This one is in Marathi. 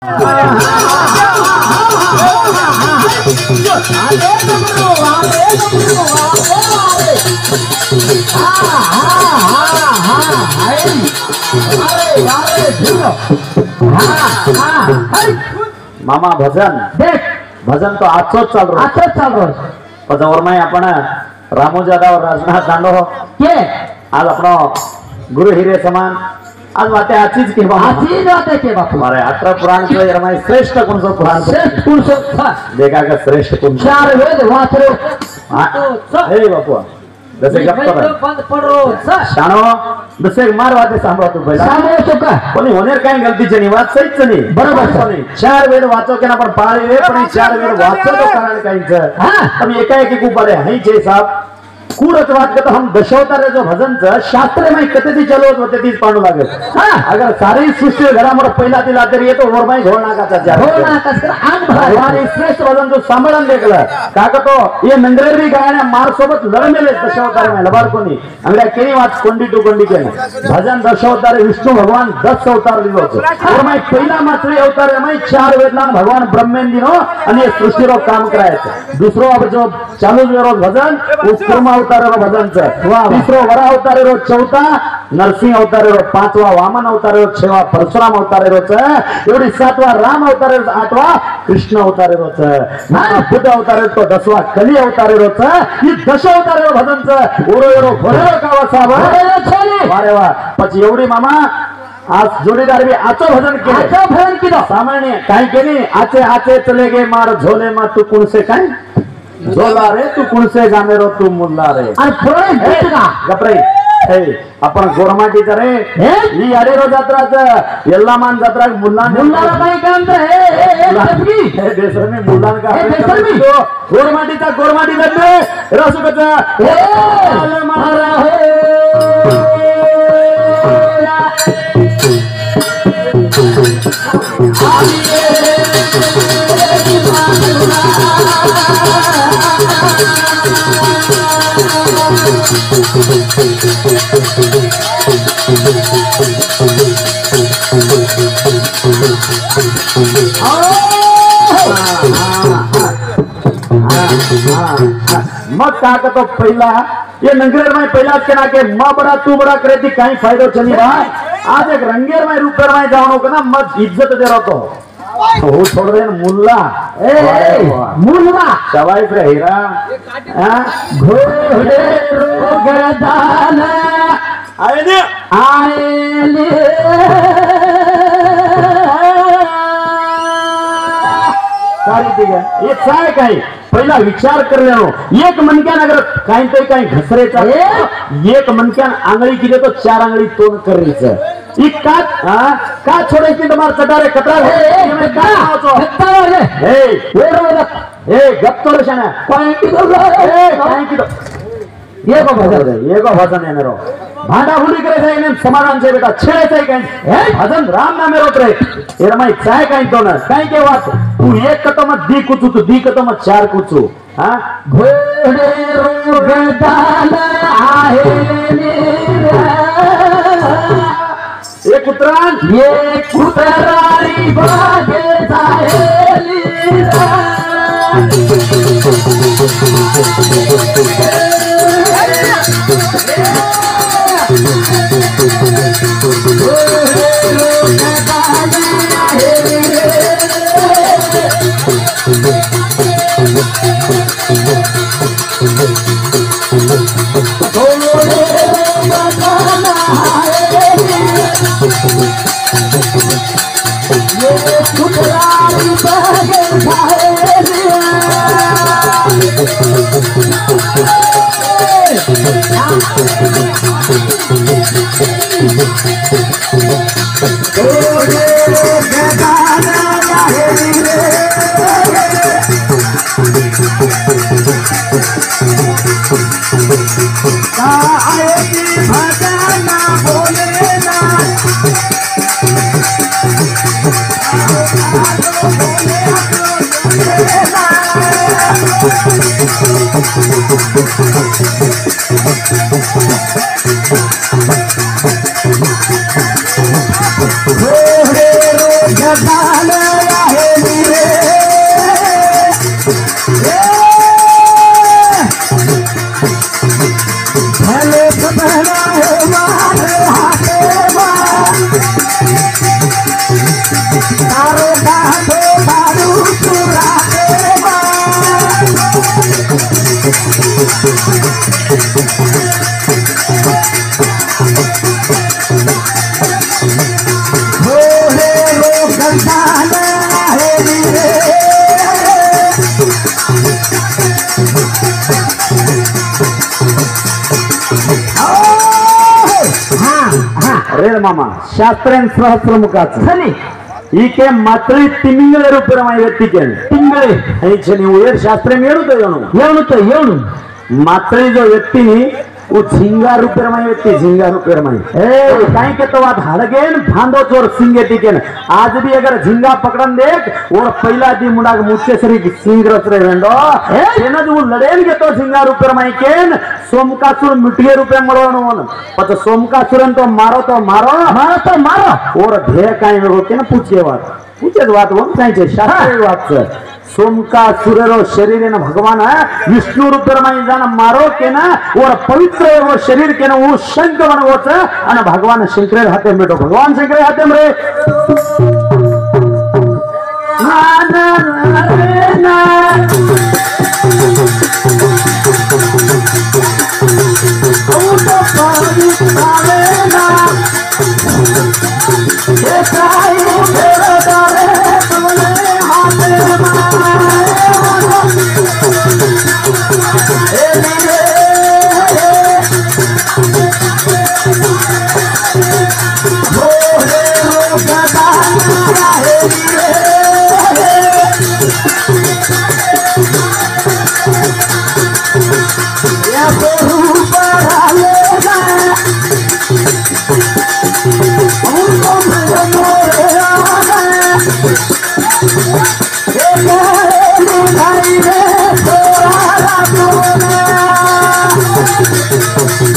मामा भजन देख भजन तो आजच चालू पदवर आपण रामू जाधव राजनाथ दांडो के आज आपण गुरु हिरे समान आज वाटे आचीज के वाटे के बापू मारे 18 पुराण के रमाई श्रेष्ठ कौन सो पुराण श्रेष्ठ कौन सो देखा का श्रेष्ठ कौन चार वेद वाचरो हे बापू जसे गप्पा बंद पडो शानो जसे मार वाटे सांभाळ तू पहिला सांभाळ तो का कोणी होणार काय गलतीचे नाही वाच सहीच नाही बरोबर नाही चार वेद वाचो के ना पण पाळी वे पण चार वेद वाचो तो कारण काहीच हां तुम्ही एकाएकी ऊपर आहे हे जे साहब कूड़च बात करता हम दशावतार जो भजन शास्त्र में कते चलो होते तीस पांडु लागे हाँ अगर सारी सृष्टि घरा मोर पहला दिल आते रही तो और मैं घोड़ना का चर्चा घोड़ना का कर आग भगवान श्रेष्ठ भजन जो सांभळन देखला काका तो ये नंदरेर भी गायने मार सोबत लड़मेले दशावतार में लबार कोनी अंगड्या केनी वात कोंडी टू कोंडी के भजन दशावतार विष्णु भगवान 10 अवतार लियो और मैं पहला मात्र अवतार में 4 वेदना भगवान ब्रह्मेंद्र दिनो आणि सृष्टि रो काम करायचं दुसरो अब जो चालू जो भजन उस अवतार भजन तीसरो वरा अवतार चौथा नरसिंह अवतार पांचवा वामन अवतार छवा परशुराम अवतार एवढी सातवा राम अवतार आठवा कृष्ण अवतार बुद्ध अवतार तो 10वा कली अवतार ही 10 अवतार भजन ओरो वारे वा पची एवढी मामा आज जोडीदार भी आचो भजन केलं सामान्य काय केली आचे आचे चले गे मार झोले मा तू कुण से काय झोला रे तू कुण से जाने रो तू मुल्ला रे अरे पुरे गपरे हे आपण गोरमाटीचा रे ही अरे रो जात्राच यल्ला मान जात्रा मुल्ला काय काम हे देसर में मुल्ला का गोरमाटीचा रे रसुकचा मारा हे मग का तो पहिला ये नंगरेर में पहिला के ना के मां बड़ा तू बड़ा करे थी कहीं फायदो चली भाई आज एक रंगेर में रूपेर में जानो को ना मत इज्जत दे रहा तो वो छोड़ दे मुल्ला मुल्ला सवाई पे हीरा घोड़े रोगदान आए ने सारी ठीक है ये काय काय पहिला विचार करलेलो एक मनक्यान अगर काही तरी काही घसरेचा एक मनक्यान आंगळी किती तो 4 आंगळी तोंड करायचं ई का छोडायची तुम्हार चटारे कटरा हे का हे गप्तो रशाना काय की ये को भजन है मेरो भांडा हुडी करे जाय ने समाधान से बेटा छेड़े से काय भजन राम नामे रोत रे एरा माई चाय काय तो ना काय के बात तू एक कतो मत दी कुछ तू दी कतो मत 4 कुछ हां घोड़े रोगदान आहे ये कुतरारी बागे जाहेली घोड़े रोगदान तारो गाधो दारू चुरा देवा हो हे रो गंधाना हे रे अरे मामा शास्त्रेन सहस्रमुखाचं झाली ಈಕೆ ಮಾತ್ರ ತಿಂಗಳ ರೂಪಾಯಿ ವ್ಯಕ್ತಿಗೆ ತಿಂಗಳೇ ಐದು ನೀವು ಏನು ಶಾಸ್ತ್ರ ಹೇಳುತ್ತೆ ಹೇಳು मात्र जो व्यक्ति वो झिंगा रुपये व्यक्ति झिंगा रुपये कहीं के तो बात हड़गेन भांदो चोर सिंगे टिकेन आज भी अगर झिंगा पकड़न देख और पहला दी मुंडा मुच्चे सरी सिंग रच रहे वेंडो वो लड़ेन के तो झिंगा रुपये केन सोमकासुर मिटिये रुपये मरवानो पच सोमकासुरन तो मारो और ध्येय कहीं के ना पूछे बात वो कहीं शास्त्र बात से सोमकासुररो शरीर न भगवान विष्णु रूपमा जाना मारो के ना और पवित्र वो शरीर के ना वो शंख बनवोच आणि भगवान शंकर हाते बेटो भगवान शंकर हाते रे ना ना ना ओ तो पानी पावे ना ये साई तेरा दारे तुमने हाथे Hey,